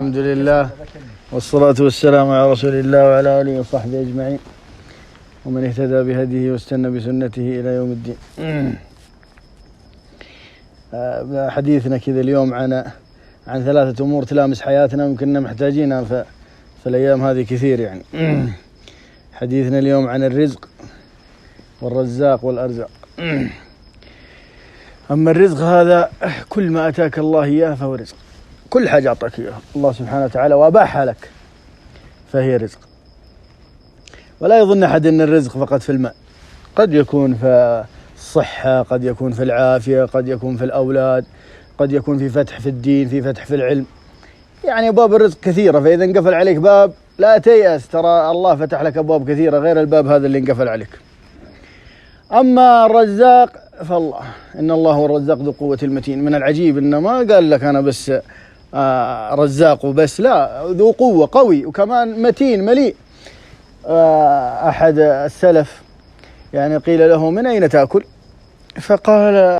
الحمد لله والصلاة والسلام على رسول الله وعلى آله وصحبه أجمعين ومن اهتدى بهديه واستنى بسنته إلى يوم الدين. حديثنا كذا اليوم عن ثلاثة أمور تلامس حياتنا ويمكننا محتاجينها في الأيام هذه كثير يعني. حديثنا اليوم عن الرزق والرزاق والأرزاق. أما الرزق هذا كل ما أتاك الله إياه فهو رزق، كل حاجة أعطاك إياها الله سبحانه وتعالى وأباحها لك فهي رزق. ولا يظن أحد أن الرزق فقط في المال، قد يكون في الصحة، قد يكون في العافية، قد يكون في الأولاد، قد يكون في فتح في الدين، في فتح في العلم. يعني أبواب الرزق كثيرة، فإذا انقفل عليك باب لا تيأس، ترى الله فتح لك أبواب كثيرة غير الباب هذا اللي انقفل عليك. أما الرزاق فالله إن الله هو الرزاق ذو قوة المتين. من العجيب إنه ما قال لك أنا بس رزاق وبس، لا، ذو قوة قوي وكمان متين مليء. أحد السلف يعني قيل له من أين تأكل؟ فقال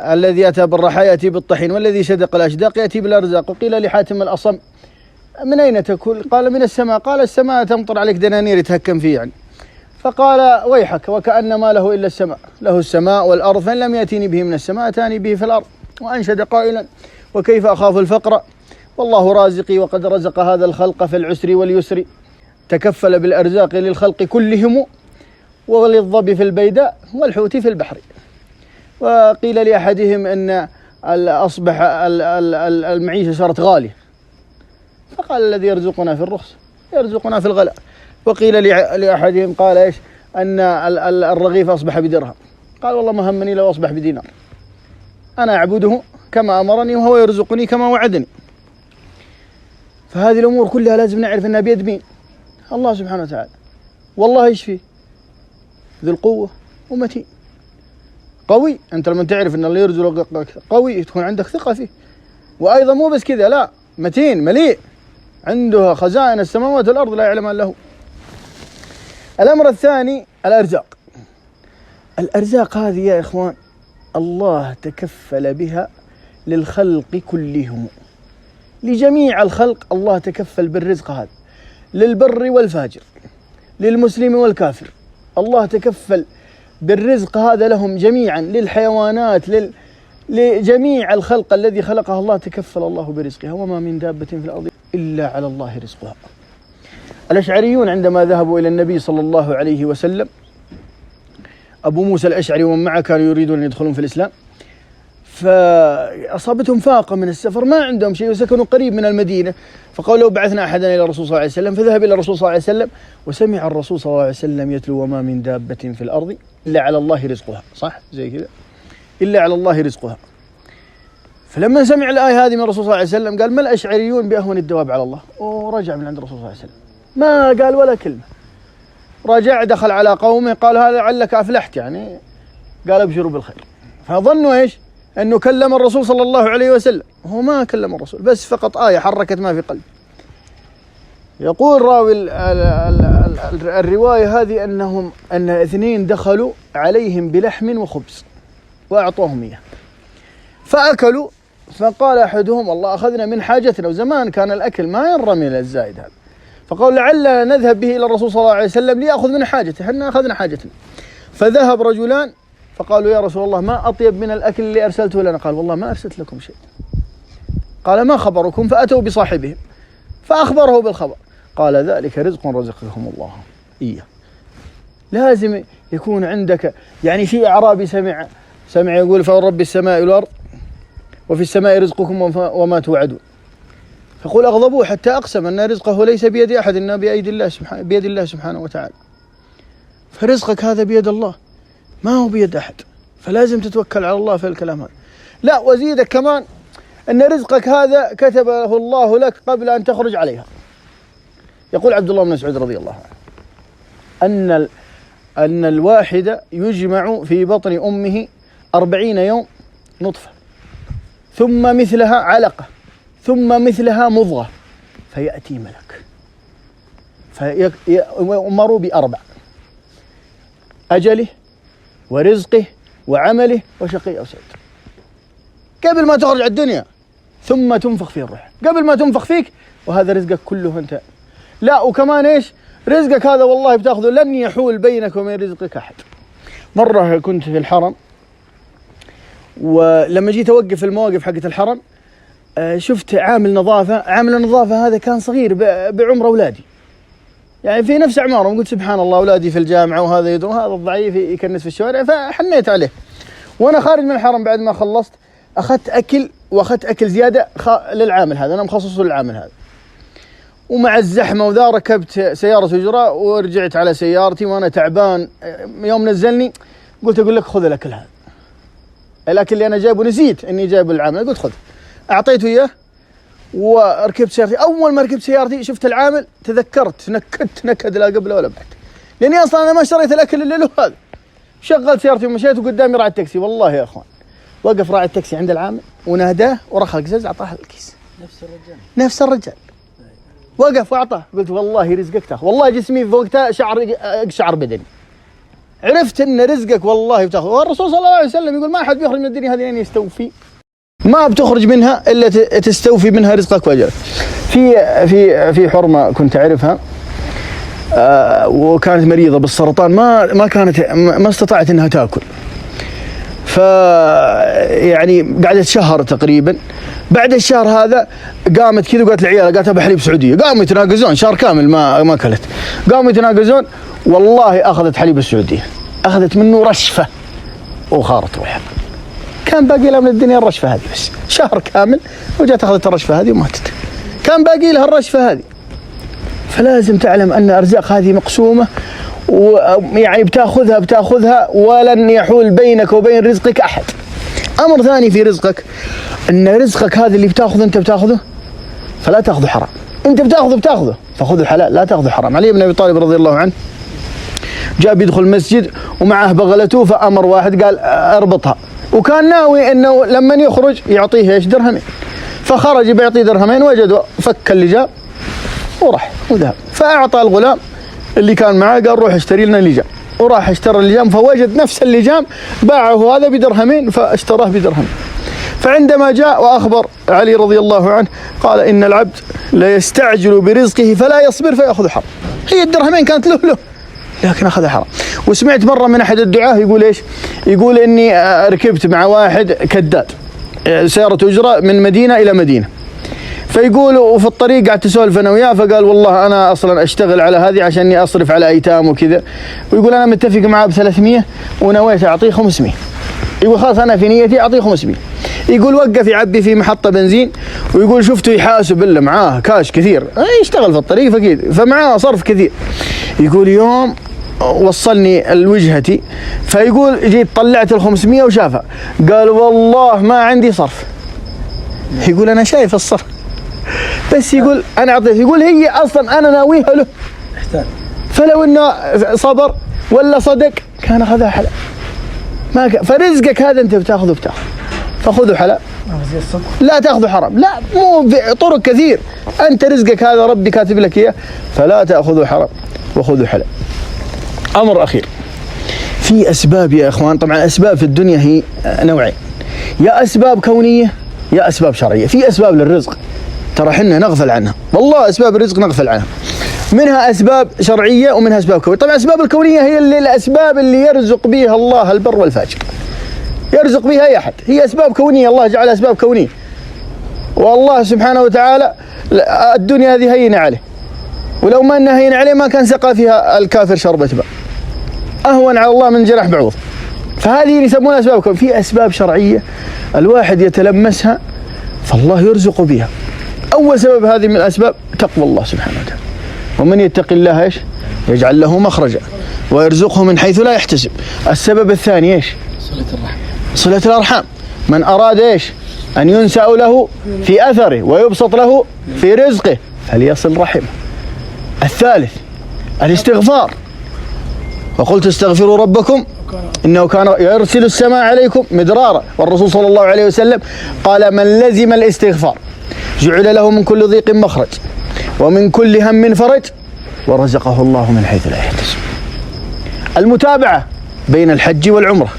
الذي أتى بالرحى يأتي بالطحين والذي شدق الأشداق يأتي بالأرزاق. وقيل لحاتم الأصم من أين تأكل؟ قال من السماء. قال السماء تمطر عليك دنانير يتهكم فيه يعني. فقال ويحك وكأن ما له إلا السماء، له السماء والأرض، فإن لم يأتيني به من السماء أتاني به في الأرض. وأنشد قائلا وكيف أخاف الفقر والله رازقي وقد رزق هذا الخلق في العسر واليسر، تكفل بالأرزاق للخلق كلهم وللظب في البيداء والحوت في البحر. وقيل لأحدهم أن أصبح المعيشة صارت غالية، فقال الذي يرزقنا في الرخص يرزقنا في الغلاء. وقيل لأحدهم قال إيش أن الرغيف أصبح بدرهم، قال والله ما همني لو أصبح بدينار، أنا أعبده كما أمرني وهو يرزقني كما وعدني. فهذه الأمور كلها لازم نعرف أنها بيد مين؟ الله سبحانه وتعالى. والله يشفي ذو القوة ومتين قوي. أنت لما تعرف أن الله يرزقك قوي تكون عندك ثقة فيه. وأيضا مو بس كذا، لا، متين مليء، عنده خزائن السماوات والأرض لا يعلم إلا هو. الأمر الثاني الأرزاق. الأرزاق هذه يا إخوان الله تكفل بها للخلق كلهم، لجميع الخلق الله تكفل بالرزق هذا، للبر والفاجر، للمسلم والكافر، الله تكفل بالرزق هذا لهم جميعا، للحيوانات، لجميع الخلق الذي خلقها الله تكفل الله برزقها. وما من دابة في الأرض إلا على الله رزقها. الأشعريون عندما ذهبوا إلى النبي صلى الله عليه وسلم، أبو موسى الأشعري ومن معه كانوا يريدون أن يدخلون في الإسلام، فأصابتهم فاقة من السفر، ما عندهم شيء وسكنوا قريب من المدينة. فقالوا بعثنا أحدا إلى الرسول صلى الله عليه وسلم، فذهب إلى الرسول صلى الله عليه وسلم وسمع الرسول صلى الله عليه وسلم يتلو وما من دابة في الأرض إلا على الله رزقها، صح زي كذا، إلا على الله رزقها. فلما سمع الآية هذه من الرسول صلى الله عليه وسلم قال ما الأشعريون بأهون الدواب على الله، ورجع من عند الرسول صلى الله عليه وسلم ما قال ولا كلمة. رجع دخل على قومه قال هذا لعلك أفلحت، يعني قال ابشروا بالخير. فظنوا إيش أنه كلم الرسول صلى الله عليه وسلم، هو ما كلم الرسول، بس فقط آية حركت ما في قلبه. يقول راوي الرواية هذه أن اثنين دخلوا عليهم بلحم وخبز وأعطوهم إياه فأكلوا، فقال أحدهم الله أخذنا من حاجتنا، وزمان كان الأكل ما ينرمي إلى الزائد هذا، فقال لعلنا نذهب به إلى الرسول صلى الله عليه وسلم ليأخذ من حاجته، احنا أخذنا حاجتنا. فذهب رجلان فقالوا يا رسول الله ما أطيب من الأكل اللي أرسلته لنا؟ قال والله ما أرسلت لكم شيء. قال ما خبركم؟ فأتوا بصاحبهم فأخبره بالخبر. قال ذلك رزق رزقكم الله إياه. لازم يكون عندك، يعني في أعرابي سمع يقول فورب السماء والأرض وفي السماء رزقكم وما توعدون، فقل أغضبوه حتى أقسم أن رزقه ليس بيد أحد إنما بيد الله سبحانه وتعالى. فرزقك هذا بيد الله ما هو بيد أحد، فلازم تتوكل على الله في الكلام هذا. لا، وزيدك كمان أن رزقك هذا كتبه الله لك قبل أن تخرج عليها. يقول عبد الله بن مسعود رضي الله عنه أن الواحد يجمع في بطن أمه 40 يوم نطفة، ثم مثلها علقة، ثم مثلها مضغة، فيأتي ملك فيؤمر ب4: أجله ورزقه وعمله وشقي أو سعيد، قبل ما تخرج على الدنيا ثم تنفخ فيه الروح، قبل ما تنفخ فيك، وهذا رزقك كله أنت. لا وكمان إيش رزقك هذا والله بتاخذه، لن يحول بينك وبين رزقك أحد. مرة كنت في الحرم، ولما جيت أوقف المواقف حقت الحرم شفت عامل نظافة. عامل النظافة هذا كان صغير بعمر أولادي، يعني في نفس أعمارهم. قلت سبحان الله، أولادي في الجامعة وهذا يدرون، هذا الضعيف يكنس في الشوارع، فحنيت عليه. وأنا خارج من الحرم بعد ما خلصت أخذت أكل، وأخذت أكل زيادة للعامل هذا، أنا مخصصه للعامل هذا. ومع الزحمة وذا ركبت سيارة أجرة ورجعت على سيارتي وأنا تعبان. يوم نزلني قلت أقول لك خذ الأكل هذا، الأكل اللي أنا جايبه نسيت إني جايبه للعامل، قلت خذ. أعطيته إياه وركبت سيارتي. أول ما ركبت سيارتي شفت العامل تذكرت، نكد لا قبل ولا بعد، لأني أصلا أنا ما اشتريت الأكل اللي له هذا. شغلت سيارتي ومشيت، وقدامي راعي التاكسي. والله يا أخوان وقف راعي التاكسي عند العامل وناداه ورخى القزاز، أعطاه الكيس. نفس الرجال وقف وأعطاه. قلت والله رزقك تاخذ. والله جسمي في وقتها شعر بدني، عرفت ان رزقك والله بتاخذ. والرسول صلى الله عليه وسلم يقول ما حد بيخرج من الدنيا هذه لين يستوفي، ما بتخرج منها الا تستوفي منها رزقك واجرك. في حرمه كنت اعرفها، وكانت مريضه بالسرطان، ما استطاعت انها تاكل. ف يعني قعدت شهر تقريبا. بعد الشهر هذا قامت كذا وقالت للعيال، قالت ابى حليب سعوديه. قاموا يتناقزون شهر كامل ما اكلت، قاموا يتناقزون. والله اخذت حليب السعوديه، اخذت منه رشفه وخارت روحها. كان باقي لها من الدنيا الرشفه هذه بس، شهر كامل وجات اخذت الرشفه هذه وماتت. كان باقي لها الرشفه هذه. فلازم تعلم ان الارزاق هذه مقسومه، ويعني بتاخذها ولن يحول بينك وبين رزقك احد. امر ثاني في رزقك، ان رزقك هذا اللي انت بتاخذه فلا تاخذه حرام. انت بتاخذه فخذه حلال، لا تاخذه حرام. علي بن ابي طالب رضي الله عنه جاء بيدخل المسجد ومعه بغلته، فامر واحد قال اربطها، وكان ناوي انه لما يخرج يعطيه ايش؟ درهمين. فخرج بيعطيه درهمين، وجد فك اللجام وراح وذهب. فاعطى الغلام اللي كان معاه، قال روح اشتري لنا لجام، وراح اشترى اللجام، فوجد نفس اللجام باعه هذا بدرهمين فاشتراه بدرهم. فعندما جاء وأخبر علي رضي الله عنه قال إن العبد لا يستعجل برزقه فلا يصبر فيأخذ حرام. هي الدرهمين كانت له لكن أخذها حرام. وسمعت مرة من أحد الدعاة يقول إيش؟ يقول إني ركبت مع واحد كداد سيارة أجرة من مدينة إلى مدينة، فيقول وفي الطريق قعدت اسولف انا وياه، فقال والله انا اصلا اشتغل على هذه عشان اني اصرف على ايتام وكذا، ويقول انا متفق معاه ب 300 ونويت اعطيه 500. يقول خلاص انا في نيتي اعطيه 500. يقول وقف يعبي في محطة بنزين، ويقول شفته يحاسب الا معاه كاش كثير، يشتغل في الطريق فكيد فمعاه صرف كثير. يقول يوم وصلني لوجهتي، فيقول جيت طلعت ال 500 وشافها، قال والله ما عندي صرف. يقول انا شايف الصرف بس يقول انا اعطيت. يقول هي اصلا انا ناويها له، فلو انه صبر ولا صدق كان اخذها حلال. فرزقك هذا انت بتاخذه فخذه حلال، لا تاخذه حرام. لا مو طرق كثير، انت رزقك هذا ربي كاتب لك اياه، فلا تاخذه حرام وخذه حلال. امر اخير، في اسباب يا اخوان. طبعا اسباب في الدنيا هي نوعين، يا اسباب كونيه يا اسباب شرعيه. في اسباب للرزق ترى حنا نغفل عنها، والله اسباب الرزق نغفل عنها، منها اسباب شرعيه ومنها اسباب كونيه. طبعا الاسباب الكونيه هي الاسباب اللي يرزق بها الله البر والفاجر، يرزق بها اي احد، هي اسباب كونيه، الله جعلها اسباب كونيه. والله سبحانه وتعالى الدنيا هذه هينه عليه، ولو ما انها هينه عليه ما كان سقى فيها الكافر شربة ماء، اهون على الله من جناح بعوض. فهذه يسمونها اسباب كونيه. في اسباب شرعيه الواحد يتلمسها فالله يرزق بها. اول سبب هذه من الاسباب تقوى الله سبحانه وتعالى، ومن يتق الله ايش؟ يجعل له مخرجا ويرزقه من حيث لا يحتسب. السبب الثاني ايش؟ صلة الارحام. من اراد ايش؟ ان ينسأ له في اثره ويبسط له في رزقه فليصل رحمه. الثالث الاستغفار، وقلت استغفروا ربكم إنه كان يرسل السماء عليكم مدرارا. والرسول صلى الله عليه وسلم قال من لزم الاستغفار جعل له من كل ضيق مخرج ومن كل هم فرج ورزقه الله من حيث لا يحتسب. المتابعة بين الحج والعمرة،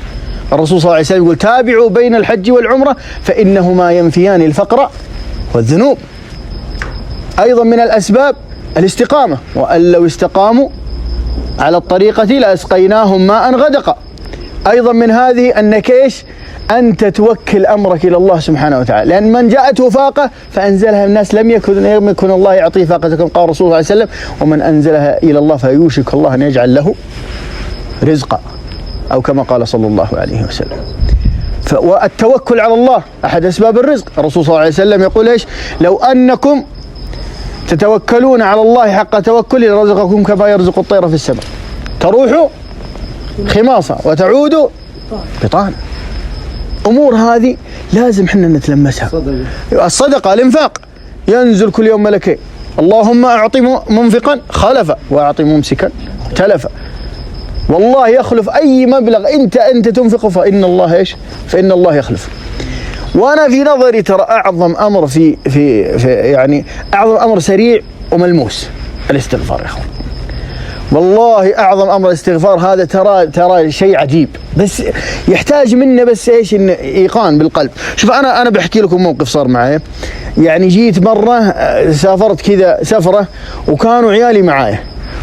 الرسول صلى الله عليه وسلم يقول تابعوا بين الحج والعمرة فإنهما ينفيان الفقر والذنوب. أيضا من الأسباب الاستقامة، وأن لو استقاموا على الطريقة لأسقيناهم ماء غدقا. أيضا من هذه أنك إيش؟ أنت توكل أمرك إلى الله سبحانه وتعالى، لأن من جاءته فاقة فأنزلها الناس لم يكن الله يعطيه فاقة. قال الرسول صلى الله عليه وسلم ومن أنزلها إلى الله فيوشك الله أن يجعل له رزقا، أو كما قال صلى الله عليه وسلم. والتوكل على الله أحد أسباب الرزق. الرسول صلى الله عليه وسلم يقول إيش؟ لو أنكم تتوكلون على الله حق توكله لرزقكم كما يرزق الطير في السماء، تروح خماصة وتعود بطان. أمور هذه لازم حنا نتلمسها. الصدقة، الإنفاق، ينزل كل يوم ملكين اللهم أعطي منفقا خلفا وأعطي ممسكا تلفا. والله يخلف أي مبلغ أنت تنفقه فإن الله إيش؟ فإن الله يخلف. وأنا في نظري ترى أعظم أمر في يعني أعظم أمر سريع وملموس الاستغفار يا أخوان. والله أعظم أمر الاستغفار هذا ترى شيء عجيب، بس يحتاج منا بس إيش؟ إن إيقان بالقلب. شوف أنا بحكي لكم موقف صار معي. يعني جيت مرة سافرت كذا سفرة وكانوا عيالي معايا،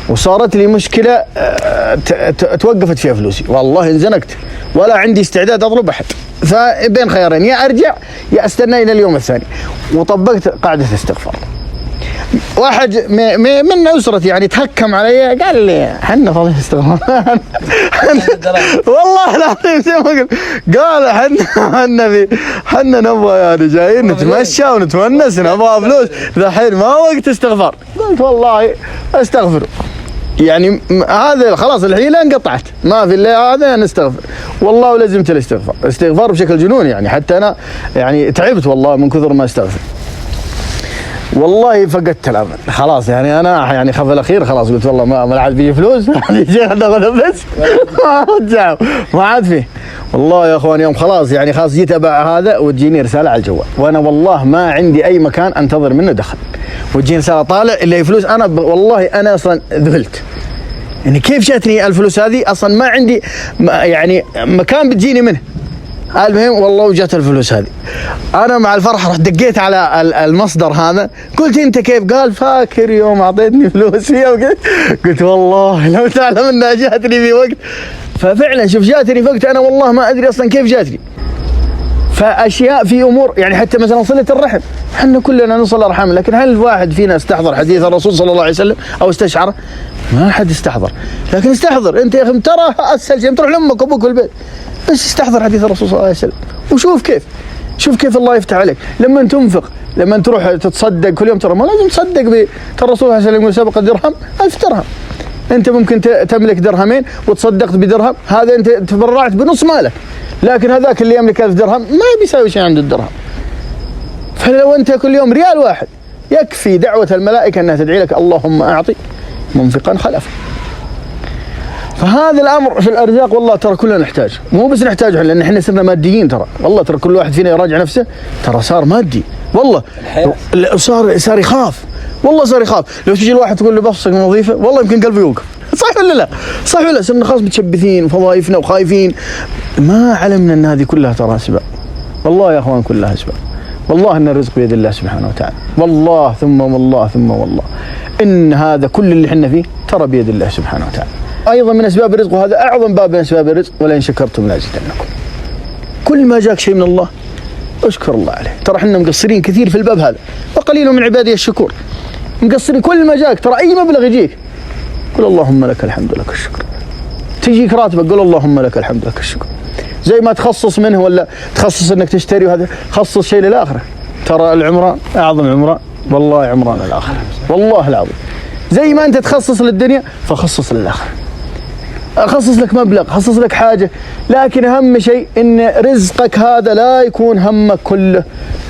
وصارت لي مشكلة توقفت فيها فلوسي، والله انزنقت ولا عندي استعداد أطلب أحد، فبين خيارين يا أرجع يا أستنى إلى اليوم الثاني. وطبقت قاعدة استغفار. واحد من أسرتي يعني تهكم علي قال لي حنا فاضي استغفار والله العظيم زي ما قلت، قال حنا نبغى يعني جايين نتمشى ونتونس نبغى فلوس الحين ما وقت استغفار. قلت والله استغفر، يعني هذا خلاص الحيلة انقطعت، ما في اللي هذا نستغفر. والله ولزمت الاستغفار بشكل جنون، يعني حتى أنا يعني تعبت والله من كثر ما استغفر. والله فقدت الامل خلاص، يعني انا يعني خاف الاخير خلاص، قلت والله ما عاد فيه فلوس بس ما عاد فيه. والله يا اخوان يوم خلاص يعني خلاص جيت ابع هذا وتجيني رساله على الجوال، وانا والله ما عندي اي مكان انتظر منه دخل، وتجيني رساله طالع اللي هي فلوس. انا والله انا اصلا ذهلت، يعني كيف جاتني الفلوس هذه؟ اصلا ما عندي يعني مكان بتجيني منه. المهم والله وجات الفلوس هذه، انا مع الفرحه رحت دقيت على المصدر هذا، قلت انت كيف؟ قال فاكر يوم اعطيتني فلوس فيها؟ قلت والله لو تعلم انها جاتني في وقت. ففعلا شوف جاتني في وقت انا والله ما ادري اصلا كيف جاتني. فاشياء في امور يعني حتى مثلا صله الرحم، احنا كلنا نصل ارحام، لكن هل الواحد فينا استحضر حديث الرسول صلى الله عليه وسلم او استشعره؟ ما حد استحضر. لكن استحضر انت يا اخي، ترى اسهل شيء تروح لامك وابوك في البيت، بس استحضر حديث الرسول صلى الله عليه وسلم وشوف كيف الله يفتح عليك لما تنفق، لما تروح تتصدق كل يوم. ترى ما لازم تصدق ترى الرسول صلى الله عليه وسلم يقول سبق الدرهم 1000 درهم. انت ممكن تملك درهمين وتصدقت بدرهم، هذا انت تبرعت بنص مالك، لكن هذاك اللي يملك 1000 درهم ما بيساوي شيء عند الدرهم. فلو انت كل يوم ريال واحد يكفي دعوة الملائكة انها تدعي لك اللهم اعطي منفقا خلفا. فهذا الامر في الارزاق والله ترى كلنا نحتاج، مو بس نحتاجه لان احنا صرنا ماديين. ترى والله ترى كل واحد فينا يراجع نفسه، ترى صار مادي والله، صار يخاف، والله صار يخاف. لو تجي الواحد تقول له بفصل من وظيفه والله يمكن قلبه يوقف. صح ولا لا؟ صح ولا لا؟ صرنا خلاص متشبثين وفضايفنا وخايفين، ما علمنا ان هذه كلها ترى اسباب. والله يا اخوان كلها اسباب. والله ان الرزق بيد الله سبحانه وتعالى، والله ثم والله ثم والله ان هذا كل اللي احنا فيه ترى بيد الله سبحانه وتعالى. ايضا من اسباب الرزق، وهذا اعظم باب من اسباب الرزق، ولئن شكرتم لازيدنكم. كل ما جاك شيء من الله اشكر الله عليه. ترى احنا مقصرين كثير في الباب هذا، وقليل من عبادي الشكور. مقصرين، كل ما جاك ترى اي مبلغ يجيك قل اللهم لك الحمد لك الشكر. تجيك راتبك قل اللهم لك الحمد لك الشكر. زي ما تخصص منه ولا تخصص انك تشتري، وهذا خصص شيء للاخره. ترى العمران اعظم عمران والله عمران الاخره، والله العظيم. زي ما انت تخصص للدنيا فخصص للاخره. خصص لك مبلغ، خصص لك حاجه، لكن اهم شيء ان رزقك هذا لا يكون همك كله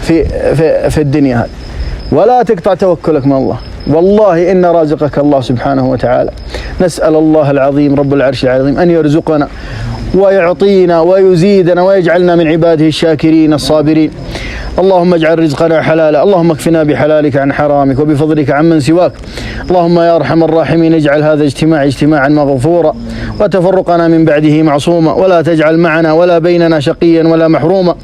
في الدنيا هذه، ولا تقطع توكلك من الله. والله إن رازقك الله سبحانه وتعالى. نسأل الله العظيم رب العرش العظيم أن يرزقنا ويعطينا ويزيدنا ويجعلنا من عباده الشاكرين الصابرين. اللهم اجعل رزقنا حلالا، اللهم اكفنا بحلالك عن حرامك وبفضلك عمن سواك. اللهم يا أرحم الراحمين اجعل هذا اجتماعا مغفورا وتفرقنا من بعده معصوما، ولا تجعل معنا ولا بيننا شقيا ولا محروما.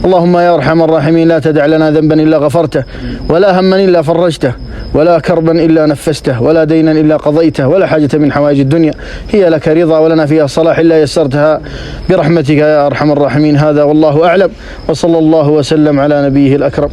اللهم يا أرحم الراحمين لا تدع لنا ذنبا إلا غفرته، ولا هما إلا فرجته، ولا كربا إلا نفسته، ولا دينا إلا قضيته، ولا حاجة من حوائج الدنيا هي لك رضا ولنا فيها صلاح إلا يسرتها برحمتك يا أرحم الراحمين. هذا والله أعلم، وصلى الله وسلم على نبيه الأكرم.